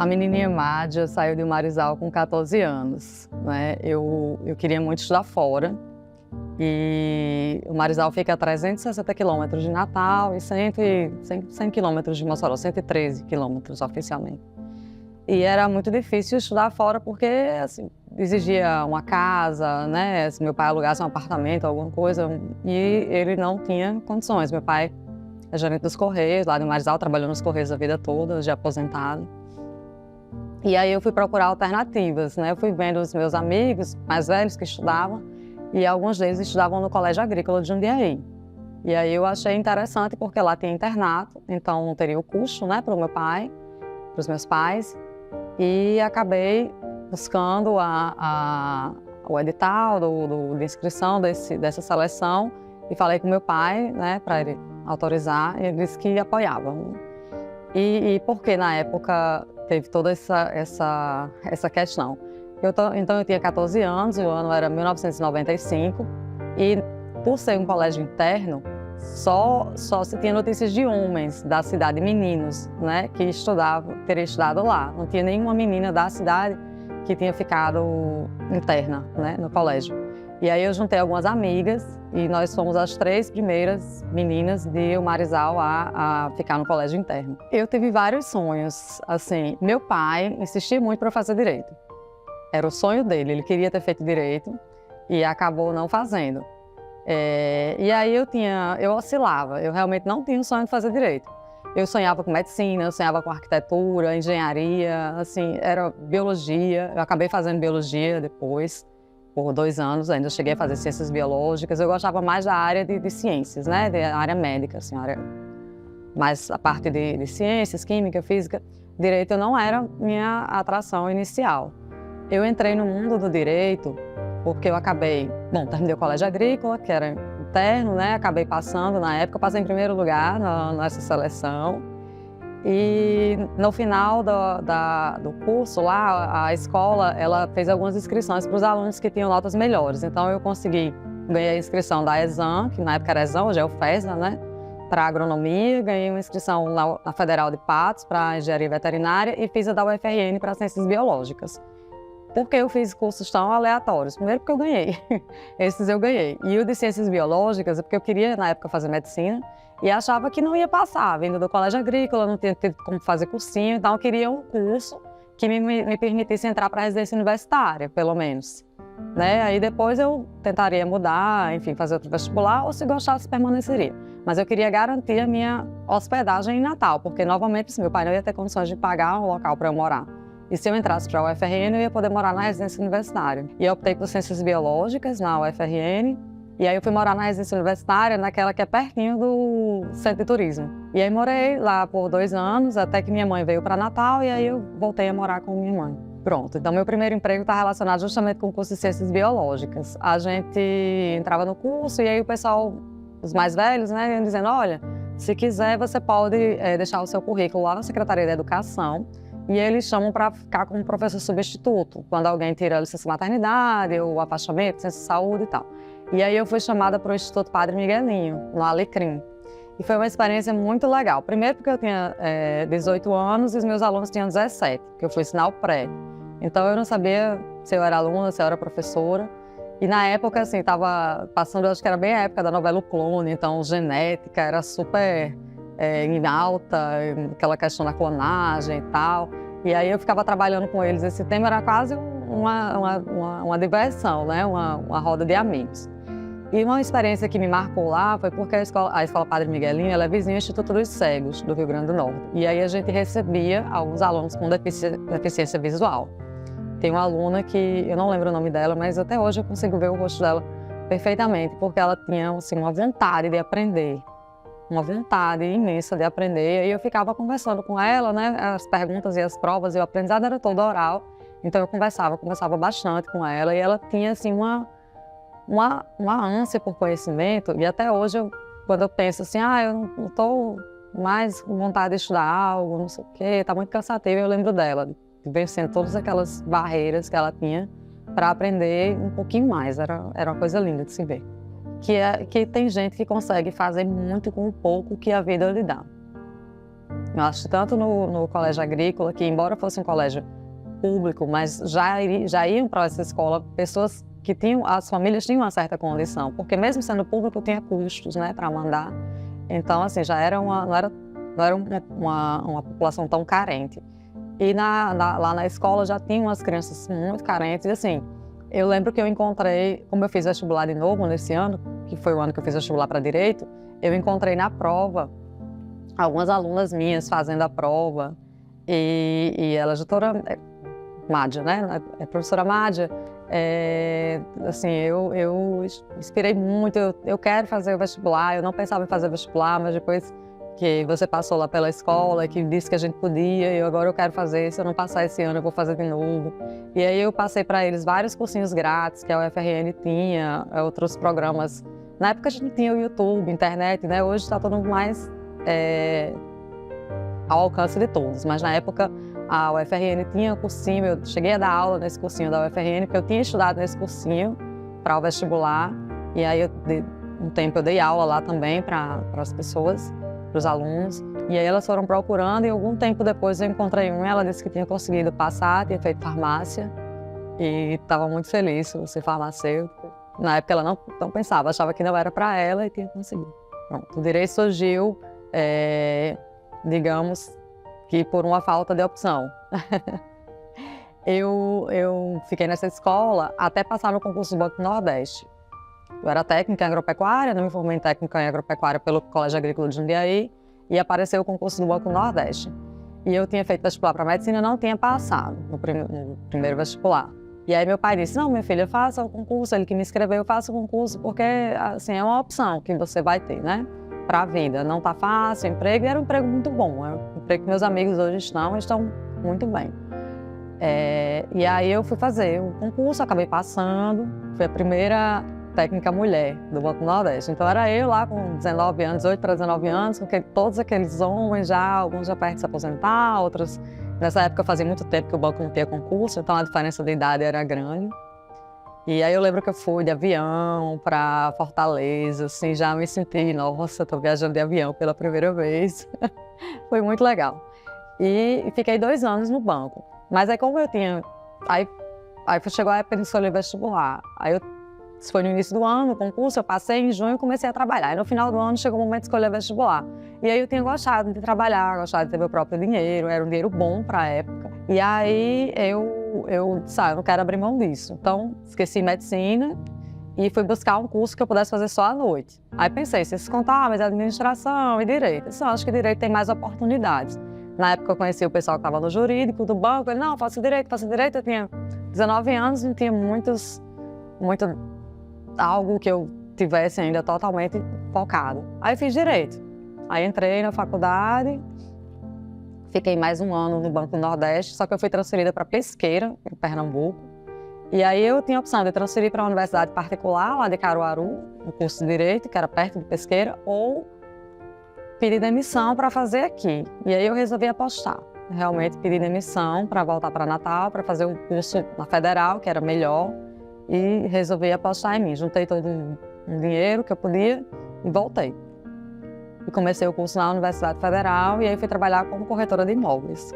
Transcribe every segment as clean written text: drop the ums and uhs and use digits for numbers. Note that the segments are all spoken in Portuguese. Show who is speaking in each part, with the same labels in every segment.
Speaker 1: A menininha Mádia saiu de Marizal com 14 anos, né? Eu queria muito estudar fora. E o Marizal fica a 360 quilômetros de Natal e 100 quilômetros de Mossoró, 113 quilômetros oficialmente. E era muito difícil estudar fora porque assim, exigia uma casa, né? Se meu pai alugasse um apartamento, alguma coisa, e ele não tinha condições. Meu pai é gerente dos Correios, lá de Marizal, trabalhou nos Correios a vida toda, já aposentado. E aí eu fui procurar alternativas, né? Eu fui vendo os meus amigos mais velhos que estudavam, e alguns deles estudavam no Colégio Agrícola de Jundiaí. E aí eu achei interessante porque lá tinha internato, então não teria o custo, né, para o meu pai, para os meus pais. E acabei buscando o edital de inscrição dessa seleção e falei com meu pai, né, para ele autorizar, e ele disse que apoiava. E porque na época teve toda essa questão. Então eu tinha 14 anos, o ano era 1995, e por ser um colégio interno, só se tinha notícias de homens da cidade, meninos, né, que teriam estudado lá. Não tinha nenhuma menina da cidade que tinha ficado interna, né, no colégio. E aí eu juntei algumas amigas e nós fomos as 3 primeiras meninas de Marizal a ficar no colégio interno. Eu tive vários sonhos, assim, meu pai insistia muito para fazer direito. Era o sonho dele, ele queria ter feito direito e acabou não fazendo. E aí eu oscilava, eu realmente não tinha o sonho de fazer direito. Eu sonhava com medicina, eu sonhava com arquitetura, engenharia, assim, era biologia. Eu acabei fazendo biologia depois, por 2 anos, ainda cheguei a fazer ciências biológicas. Eu gostava mais da área de ciências, né, da área médica, assim, mas a parte de ciências, química, física, direito não era minha atração inicial. Eu entrei no mundo do direito porque eu terminei o colégio agrícola, que era interno, né? Acabei passando, na época, eu passei em primeiro lugar nessa seleção. E no final do curso lá, a escola, ela fez algumas inscrições para os alunos que tinham notas melhores. Então eu ganhei a inscrição da ESAM, que na época era ESAM, hoje é o FESA, né? Para agronomia, ganhei uma inscrição na Federal de Patos para engenharia veterinária e fiz a da UFRN para ciências biológicas. Por que eu fiz cursos tão aleatórios? Primeiro porque eu ganhei, esses eu ganhei. E o de ciências biológicas é porque eu queria, na época, fazer medicina e achava que não ia passar, vindo do colégio agrícola, não tinha tido como fazer cursinho, então eu queria um curso que me permitisse entrar para a residência universitária, pelo menos. Né? Aí depois eu tentaria mudar, enfim, fazer outro vestibular, ou se gostasse, permaneceria. Mas eu queria garantir a minha hospedagem em Natal, porque, novamente, assim, meu pai não ia ter condições de pagar um local para eu morar. E se eu entrasse para a UFRN, eu ia poder morar na residência universitária. E eu optei por ciências biológicas na UFRN. E aí eu fui morar na residência universitária, naquela que é pertinho do centro de turismo. E aí morei lá por 2 anos, até que minha mãe veio para Natal, e aí eu voltei a morar com minha mãe. Pronto, então meu primeiro emprego está relacionado justamente com o curso de ciências biológicas. A gente entrava no curso e aí o pessoal, os mais velhos, né, iam dizendo, olha, se quiser você pode deixar o seu currículo lá na Secretaria da Educação, e eles chamam para ficar como professor substituto, quando alguém tira a licença maternidade, ou afastamento, licença de saúde e tal. E aí eu fui chamada para o Instituto Padre Miguelinho, no Alecrim. E foi uma experiência muito legal. Primeiro porque eu tinha 18 anos e os meus alunos tinham 17, que eu fui ensinar o pré. Então eu não sabia se eu era aluna, se eu era professora. E na época, assim, estava passando, eu acho que era bem a época da novela O Clone, então genética era super em alta, aquela questão da clonagem e tal. E aí eu ficava trabalhando com eles. Esse tema era quase uma diversão, né? Uma roda de amigos. E uma experiência que me marcou lá foi porque a Escola Padre Miguelinho ela é vizinha do Instituto dos Cegos, do Rio Grande do Norte. E aí a gente recebia alguns alunos com deficiência visual. Tem uma aluna que, eu não lembro o nome dela, mas até hoje eu consigo ver o rosto dela perfeitamente, porque ela tinha assim, uma vontade de aprender. Uma vontade imensa de aprender, e aí eu ficava conversando com ela, né, as perguntas e as provas, e o aprendizado era todo oral, então eu conversava bastante com ela, e ela tinha, assim, uma ânsia por conhecimento, e até hoje, quando eu penso assim, eu não estou mais com vontade de estudar algo, não sei o quê, está muito cansativo, eu lembro dela, de vencendo todas aquelas barreiras que ela tinha para aprender um pouquinho mais, era uma coisa linda de se ver. Que tem gente que consegue fazer muito com o pouco que a vida lhe dá. Eu acho que tanto no colégio agrícola, que embora fosse um colégio público, mas já iam para essa escola pessoas que tinham, as famílias tinham uma certa condição, porque mesmo sendo público tinha custos, né, para mandar. Então, assim, já era não era uma população tão carente. E lá na escola já tinha umas crianças muito carentes. E assim, eu lembro que eu encontrei, como eu fiz vestibular de novo nesse ano, que foi o ano que eu fiz vestibular para Direito, eu encontrei na prova algumas alunas minhas fazendo a prova. E ela, a doutora Mádia, né? A professora Mádia, assim, eu inspirei muito, eu quero fazer o vestibular, eu não pensava em fazer vestibular, mas depois que você passou lá pela escola, que disse que a gente podia, e agora eu quero fazer, se eu não passar esse ano eu vou fazer de novo. E aí eu passei para eles vários cursinhos grátis que a UFRN tinha, outros programas. Na época a gente tinha o YouTube, internet, né? Hoje está todo mundo mais ao alcance de todos, mas na época a UFRN tinha cursinho, eu cheguei a dar aula nesse cursinho da UFRN, porque eu tinha estudado nesse cursinho para o vestibular, e aí um tempo eu dei aula lá também para as pessoas, para os alunos, e aí elas foram procurando, e algum tempo depois eu encontrei uma, ela disse que tinha conseguido passar, tinha feito farmácia, e estava muito feliz por ser farmacêutica. Na época ela não pensava, achava que não era para ela e tinha conseguido. Pronto, o direito surgiu, digamos, que por uma falta de opção. Eu fiquei nessa escola até passar no concurso do Banco do Nordeste. Eu era técnica em agropecuária, não me formei em técnica em agropecuária pelo Colégio Agrícola de Jundiaí, e apareceu o concurso do Banco do Nordeste. E eu tinha feito vestibular para medicina e não tinha passado no primeiro vestibular. E aí meu pai disse, não, minha filha, faça o concurso, ele que me inscreveu, faça o concurso, porque assim, é uma opção que você vai ter, né? Para a vida. Não tá fácil, o emprego, e era um emprego muito bom. É um emprego que meus amigos hoje estão muito bem. E aí eu fui fazer o concurso, acabei passando, fui a primeira técnica mulher do Banco do Nordeste. Então era eu lá com 19 anos, 18 para 19 anos, com todos aqueles homens já, alguns já perto de se aposentar, outros... Nessa época fazia muito tempo que o banco não tinha concurso, então a diferença de idade era grande. E aí eu lembro que eu fui de avião para Fortaleza, assim, já me senti, nossa, estou viajando de avião pela primeira vez. Foi muito legal. E fiquei 2 anos no banco. Mas aí como eu tinha... Aí chegou a época de escolher vestibular. Isso foi no início do ano, o concurso, eu passei em junho e comecei a trabalhar. E no final do ano chegou o momento de escolher vestibular. E aí eu tinha gostado de trabalhar, gostado de ter meu próprio dinheiro, era um dinheiro bom para a época. E aí eu disse, eu não quero abrir mão disso. Então, esqueci medicina e fui buscar um curso que eu pudesse fazer só à noite. Aí pensei, ciências contábeis, administração e direito. Eu acho que direito tem mais oportunidades. Na época eu conheci o pessoal que estava no jurídico, do banco. Ele, não, faço direito. Eu tinha 19 anos, não tinha algo que eu tivesse ainda totalmente focado. Aí eu fiz direito. Aí entrei na faculdade, fiquei mais um ano no Banco do Nordeste, só que eu fui transferida para Pesqueira, em Pernambuco. E aí eu tinha a opção de transferir para uma universidade particular, lá de Caruaru, no curso de Direito, que era perto de Pesqueira, ou pedir demissão para fazer aqui. E aí eu resolvi apostar. Realmente pedi demissão para voltar para Natal, para fazer um curso na Federal, que era melhor, e resolvi apostar em mim. Juntei todo o dinheiro que eu podia e voltei. E comecei o curso na Universidade Federal e aí fui trabalhar como corretora de imóveis.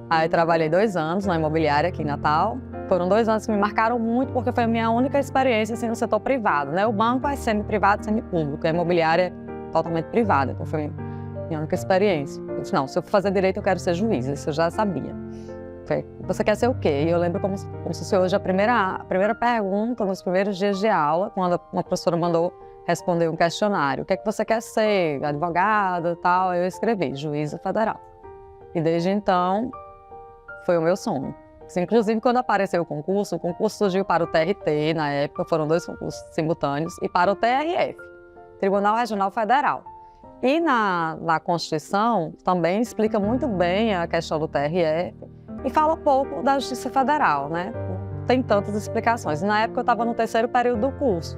Speaker 1: Aí trabalhei 2 anos na imobiliária aqui em Natal. Foram 2 anos que me marcaram muito porque foi a minha única experiência assim, no setor privado, né? O banco é semi-privado, semi-público, a imobiliária é totalmente privada, então foi a minha única experiência. Eu disse, não, se eu for fazer direito eu quero ser juiz, isso eu já sabia. Você quer ser o quê? E eu lembro como se fosse hoje a primeira pergunta, nos primeiros dias de aula, quando uma professora mandou responder um questionário. O que é que você quer ser? Advogado e tal. Eu escrevi, juíza federal. E desde então, foi o meu sonho. Inclusive, quando apareceu o concurso surgiu para o TRT, na época, foram 2 concursos simultâneos, e para o TRF, Tribunal Regional Federal. E na Constituição, também explica muito bem a questão do TRF, e fala um pouco da Justiça Federal, né? Tem tantas explicações. E na época eu estava no 3º período do curso.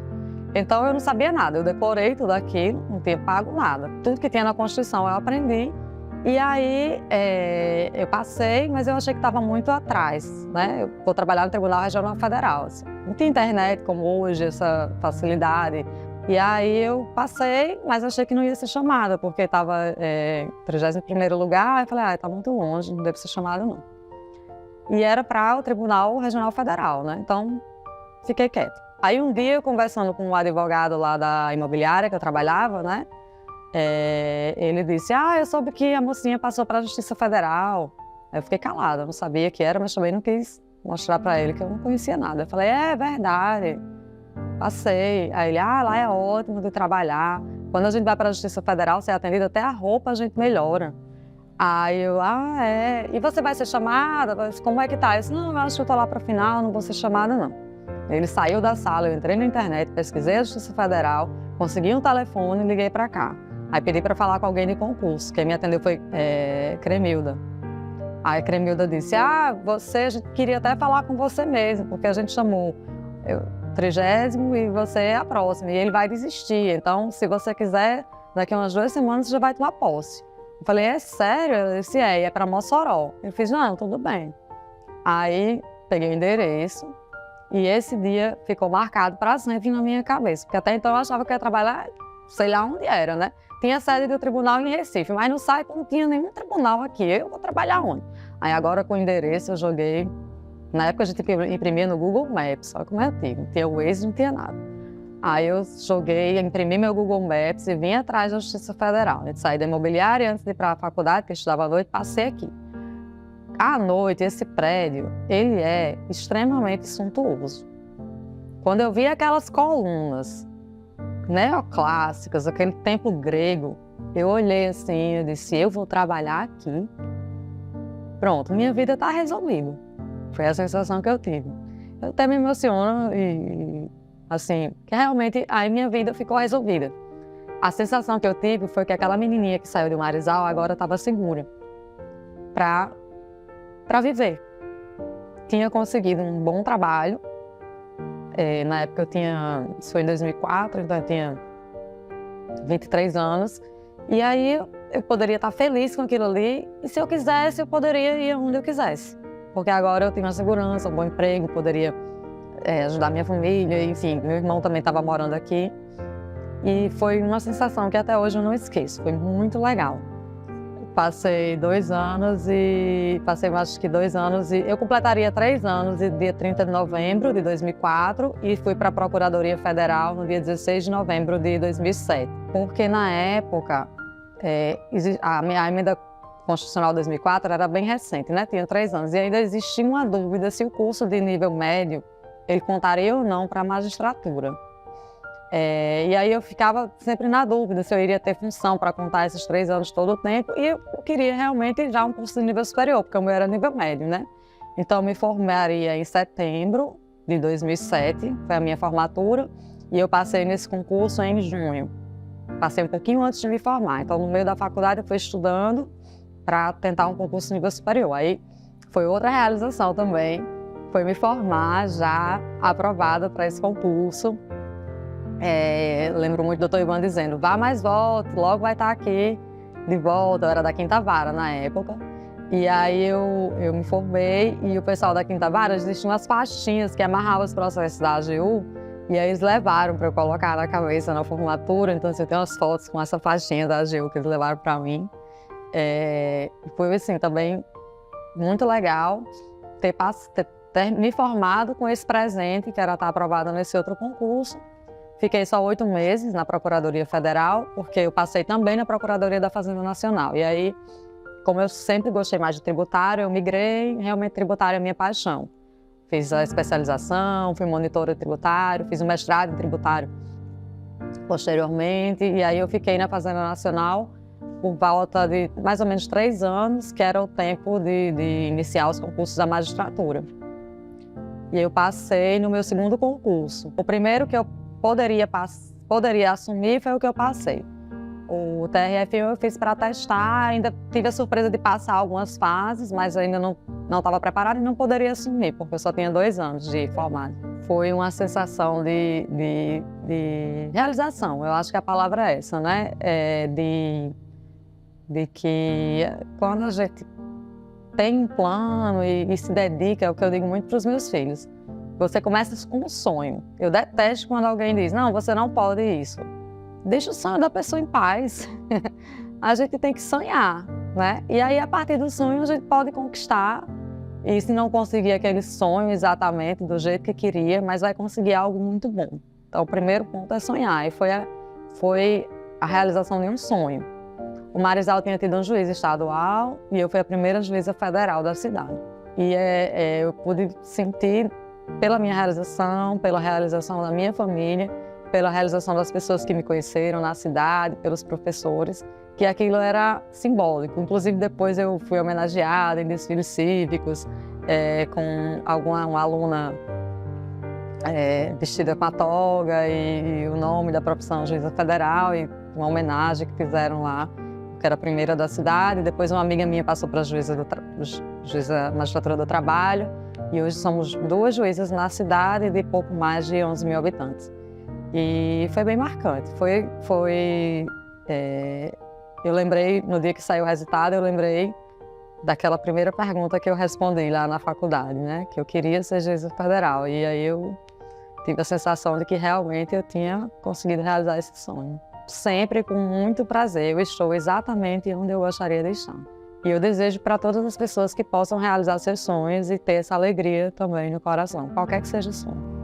Speaker 1: Então eu não sabia nada, eu decorei tudo aquilo, não tinha pago nada. Tudo que tinha na Constituição eu aprendi. E aí eu passei, mas eu achei que estava muito atrás, né? Eu vou trabalhar no Tribunal Regional Federal. Assim. Não tinha internet como hoje, essa facilidade. E aí eu passei, mas achei que não ia ser chamada, porque estava em 31º lugar, aí eu falei, tá muito longe, não deve ser chamada não. E era para o Tribunal Regional Federal, né? Então, fiquei quieta. Aí um dia, conversando com um advogado lá da imobiliária que eu trabalhava, né? Ele disse, eu soube que a mocinha passou para a Justiça Federal. Aí eu fiquei calada, não sabia que era, mas também não quis mostrar para ele que eu não conhecia nada. Eu falei, é verdade, passei. Aí ele, lá é ótimo de trabalhar. Quando a gente vai para a Justiça Federal, ser atendida, até a roupa a gente melhora. Aí eu, é. E você vai ser chamada? Como é que tá? Eu disse, não, eu acho que eu tô lá para o final, não vou ser chamada, não. Ele saiu da sala, eu entrei na internet, pesquisei a Justiça Federal, consegui um telefone e liguei para cá. Aí pedi para falar com alguém de concurso. Quem me atendeu foi Cremilda. Aí Cremilda disse, a gente queria até falar com você mesmo, porque a gente chamou o 30º e você é a próxima, e ele vai desistir. Então, se você quiser, daqui a umas 2 semanas você já vai tomar posse. Eu falei, é sério? Ele disse, é para Mossoró. Eu fiz, não, tudo bem. Aí peguei o endereço e esse dia ficou marcado para sempre na minha cabeça, porque até então eu achava que eu ia trabalhar, sei lá onde era, né? Tinha sede do tribunal em Recife, mas no site não tinha nenhum tribunal aqui. Eu vou trabalhar onde? Aí agora com o endereço eu joguei. Na época a gente imprimia no Google Maps, olha como é antigo. Não tinha o Waze, não tinha nada. Aí eu joguei, imprimi meu Google Maps e vim atrás da Justiça Federal. Eu saí da imobiliária antes de ir para a faculdade, que eu estudava à noite, passei aqui. À noite, esse prédio, ele é extremamente suntuoso. Quando eu vi aquelas colunas neoclássicas, aquele templo grego, eu olhei assim, eu disse, eu vou trabalhar aqui. Pronto, minha vida está resolvida. Foi a sensação que eu tive. Eu até me emociono e assim, que realmente aí minha vida ficou resolvida. A sensação que eu tive foi que aquela menininha que saiu do Marizal agora estava segura para viver. Tinha conseguido um bom trabalho. Na época isso foi em 2004, então eu tinha 23 anos. E aí eu poderia estar feliz com aquilo ali. E se eu quisesse, eu poderia ir onde eu quisesse. Porque agora eu tenho uma segurança, um bom emprego, poderia ajudar minha família, enfim. Meu irmão também estava morando aqui. E foi uma sensação que até hoje eu não esqueço. Foi muito legal. Passei 2 anos e eu completaria 3 anos no dia 30 de novembro de 2004 e fui para a Procuradoria Federal no dia 16 de novembro de 2007. Porque na época, a minha emenda constitucional de 2004 era bem recente, né? Tinha 3 anos e ainda existia uma dúvida se o curso de nível médio ele contaria ou não para a magistratura. E aí eu ficava sempre na dúvida se eu iria ter função para contar esses 3 anos todo o tempo e eu queria realmente já um curso de nível superior, porque o meu era nível médio, né? Então eu me formaria em setembro de 2007, foi a minha formatura, e eu passei nesse concurso em junho. Passei um pouquinho antes de me formar, então no meio da faculdade eu fui estudando para tentar um concurso de nível superior. Aí foi outra realização também, foi me formar já aprovada para esse concurso. Lembro muito do Dr. Ivan dizendo, vá mais volte, logo vai estar aqui de volta. Eu era da Quinta Vara na época. E aí eu me formei e o pessoal da Quinta Vara, existiam umas pastinhas que amarravam os processos da AGU e aí eles levaram para eu colocar na cabeça na formatura. Então assim, eu tenho umas fotos com essa pastinha da AGU que eles levaram para mim. Foi assim também muito legal ter me formado com esse presente que era estar aprovada nesse outro concurso. Fiquei só 8 meses na Procuradoria Federal, porque eu passei também na Procuradoria da Fazenda Nacional. E aí, como eu sempre gostei mais de tributário, eu migrei, realmente tributário é minha paixão. Fiz a especialização, fui monitora de tributário, fiz um mestrado em tributário posteriormente. E aí eu fiquei na Fazenda Nacional por volta de mais ou menos 3 anos, que era o tempo de iniciar os concursos da magistratura. E aí eu passei no meu segundo concurso. O primeiro que eu poderia assumir foi o que eu passei. O TRF eu fiz para testar, ainda tive a surpresa de passar algumas fases, mas ainda não estava preparada e não poderia assumir, porque eu só tinha 2 anos de formado. Foi uma sensação de realização, eu acho que a palavra é essa, né? De que quando a gente tem um plano e se dedica, é o que eu digo muito para os meus filhos. Você começa com um sonho. Eu detesto quando alguém diz, não, você não pode isso. Deixa o sonho da pessoa em paz. A gente tem que sonhar, né? E aí, a partir do sonho, a gente pode conquistar. E se não conseguir aquele sonho exatamente do jeito que queria, mas vai conseguir algo muito bom. Então, o primeiro ponto é sonhar. E foi a realização de um sonho. O Marizal tinha tido um juiz estadual e eu fui a primeira juíza federal da cidade. E eu pude sentir, pela minha realização, pela realização da minha família, pela realização das pessoas que me conheceram na cidade, pelos professores, que aquilo era simbólico. Inclusive, depois eu fui homenageada em desfiles cívicos, com uma aluna vestida com a toga e o nome da profissão juíza federal, e uma homenagem que fizeram lá, que era a primeira da cidade. Depois uma amiga minha passou para a juíza magistratura do trabalho, e hoje somos 2 juízas na cidade de pouco mais de 11 mil habitantes. E foi bem marcante. Eu lembrei, no dia que saiu o resultado, eu lembrei daquela primeira pergunta que eu respondi lá na faculdade, né? Que eu queria ser juíza federal. E aí eu tive a sensação de que realmente eu tinha conseguido realizar esse sonho. Sempre com muito prazer. Eu estou exatamente onde eu gostaria de estar. E eu desejo para todas as pessoas que possam realizar seus sonhos e ter essa alegria também no coração, qualquer que seja o sonho.